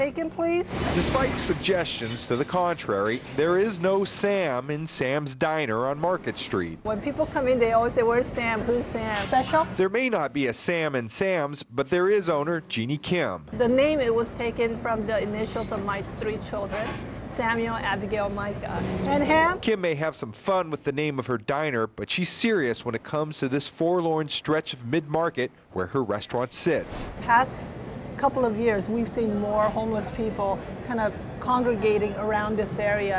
taken, please? Despite suggestions to the contrary, there is no Sam in Sam's Diner on Market Street. When people come in, they always say, where's Sam? Who's Sam? Special? There may not be a Sam in Sam's, but there is owner Jeannie Kim. The name, it was taken from the initials of my 3 children. Samuel, Abigail, Micah. And Ham? Kim may have some fun with the name of her diner, but she's serious when it comes to this forlorn stretch of mid-market where her restaurant sits. Past couple of years, we've seen more homeless people kind of congregating around this area,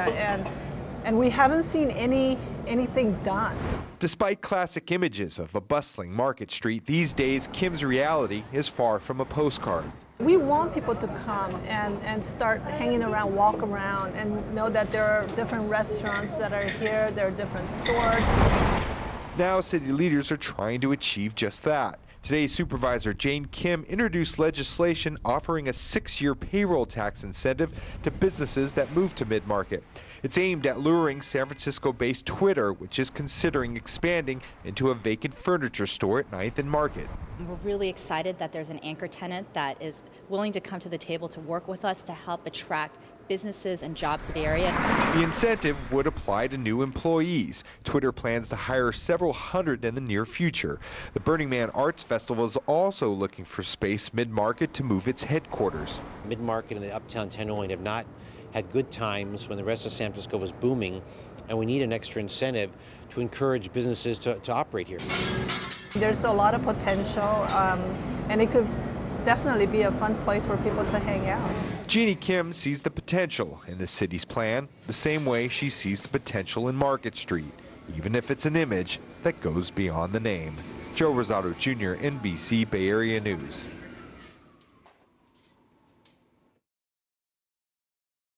and we haven't seen anything done. Despite classic images of a bustling Market Street, these days Kim's reality is far from a postcard. We want people to come and start hanging around, walk around, and know that there are different restaurants that are here, there are different stores. Now city leaders are trying to achieve just that. Today's Supervisor Jane Kim introduced legislation offering a 6-year payroll tax incentive to businesses that move to mid-market. It's aimed at luring San Francisco-based Twitter, which is considering expanding into a vacant furniture store at 9th and Market. We're really excited that there's an anchor tenant that is willing to come to the table to work with us to help attract businesses and jobs to the area. The incentive would apply to new employees. Twitter plans to hire several hundred in the near future. The Burning Man Arts Festival is also looking for space mid-market to move its headquarters. Mid-market and the uptown Tenderloin have not had good times when the rest of San Francisco was booming, and we need an extra incentive to encourage businesses to operate here. There's a lot of potential, and it could definitely be a fun place for people to hang out. Jeannie Kim sees the potential in the city's plan the same way she sees the potential in Market Street, even if it's an image that goes beyond the name. Joe Rosado Jr., NBC Bay Area News.